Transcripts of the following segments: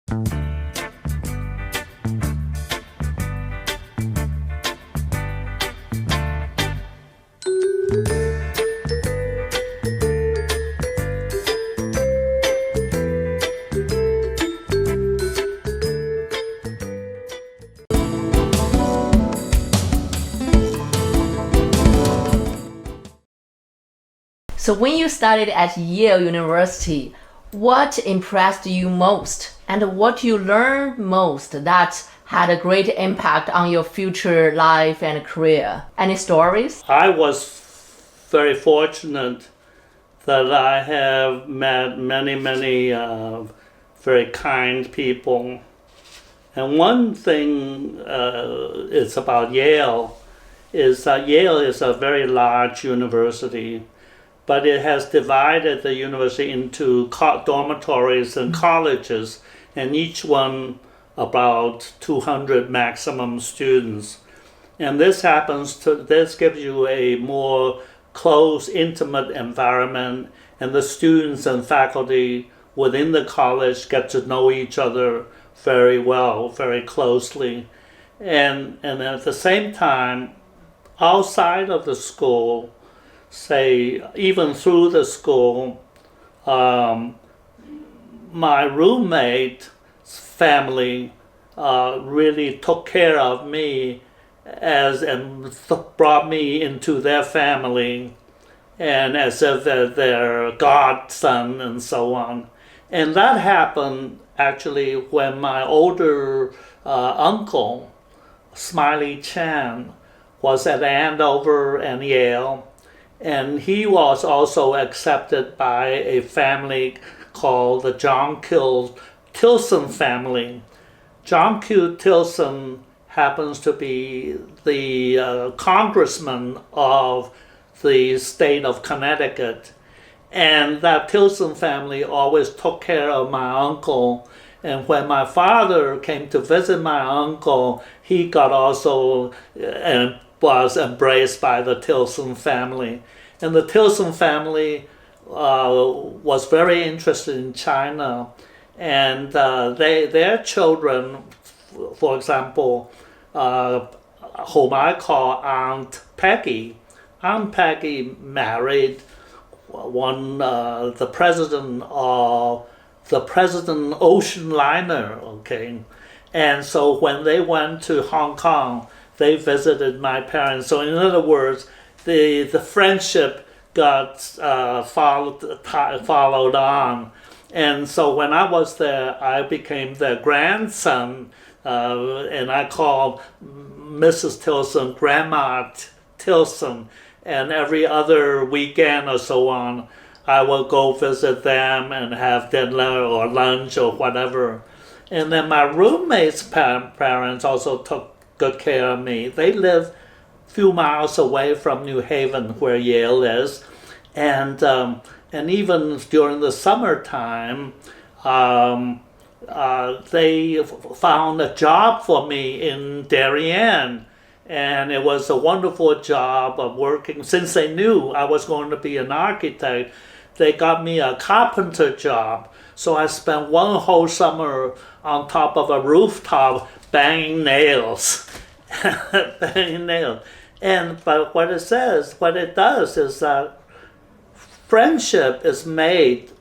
So when you studied at Yale University, what impressed you most and what you learned most that had a great impact on your future life and career? Any stories? I was very fortunate that I have met many very kind people. And one thing is about Yale is that Yale is a very large university, but it has divided the university into dormitories and colleges, and each one about 200 maximum students. And this gives you a more close, intimate environment, and the students and faculty within the college get to know each other very well, very closely. And at the same time, outside of the school, say even through the school, my roommate's family really took care of me and brought me into their family, and as if they're their godson and so on. And that happened actually when my older uncle, Smiley Chan, was at Andover and Yale, and he was also accepted by a family called the John Q. Tilson family. John Q. Tilson happens to be the congressman of the state of Connecticut. And that Tilson family always took care of my uncle. And when my father came to visit my uncle, he got also and was embraced by the Tilson family. And the Tilson family was very interested in China. And their children, for example, whom I call Aunt Peggy. Aunt Peggy married the president of the President Ocean Liner, okay? And so when they went to Hong Kong, they visited my parents. So in other words, the friendship got followed on. And so when I was there, I became their grandson, and I called Mrs. Tilson Grandma Tilson. And every other weekend or so on, I will go visit them and have dinner or lunch or whatever. And then my roommate's parents also took good care of me. They live a few miles away from New Haven, where Yale is. And even during the summertime, they found a job for me in Darien. And it was a wonderful job of working. Since they knew I was going to be an architect, they got me a carpenter job. So I spent one whole summer on top of a rooftop banging nails. Banging nails. But what it does is that friendship is made,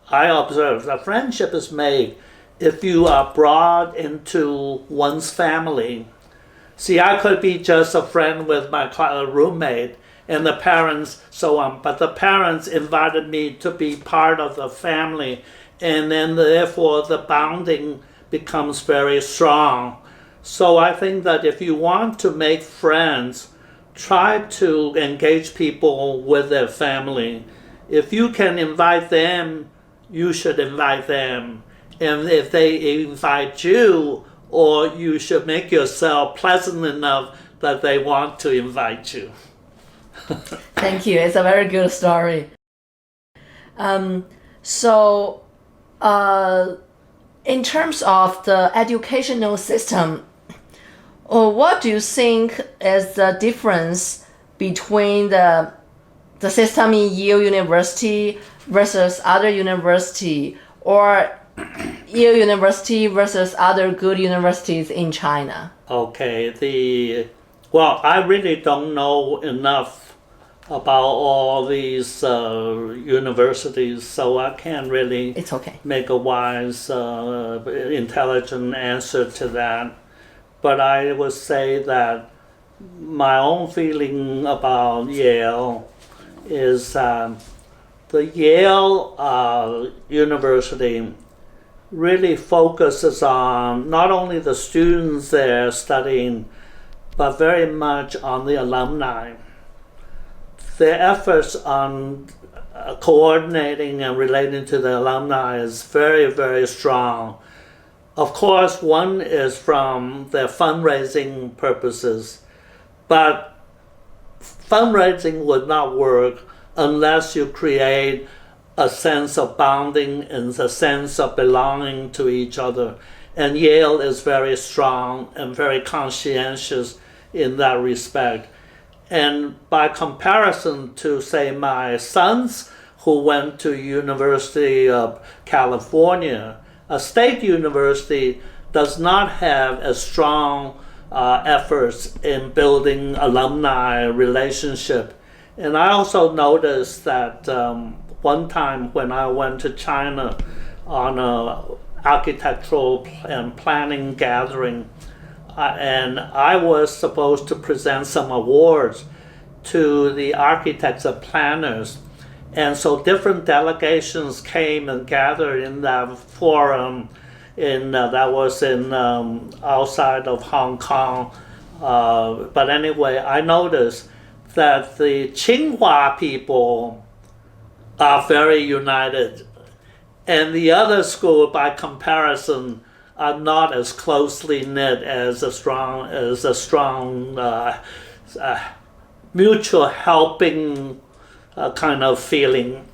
I observe that friendship is made if you are brought into one's family. See, I could be just a friend with my roommate and the parents, so on. But the parents invited me to be part of the family. And then therefore the bonding becomes very strong. So I think that if you want to make friends, try to engage people with their family. If you can invite them, you should invite them. And if they invite you, or you should make yourself pleasant enough that they want to invite you. Thank you. It's a very good story. So in terms of the educational system, what do you think is the difference between the system in Yale University versus other university? Or Yale University versus other good universities in China? Okay, well, I really don't know enough about all these universities, so I can't really It's okay. make a wise, intelligent answer to that. But I would say that my own feeling about Yale is the Yale University really focuses on not only the students there studying, but very much on the alumni. Their efforts on coordinating and relating to the alumni is very, very strong. Of course, one is from their fundraising purposes, but fundraising would not work unless you create a sense of bonding and a sense of belonging to each other. And Yale is very strong and very conscientious in that respect. And by comparison to, say, my sons who went to University of California, a state university does not have as strong efforts in building alumni relationship. And I also noticed that one time when I went to China on a architectural and planning gathering, and I was supposed to present some awards to the architects and planners. And so different delegations came and gathered in that forum that was in outside of Hong Kong. But anyway, I noticed that the Tsinghua people are very united, and the other school, by comparison, are not as closely knit as a strong mutual helping kind of feeling.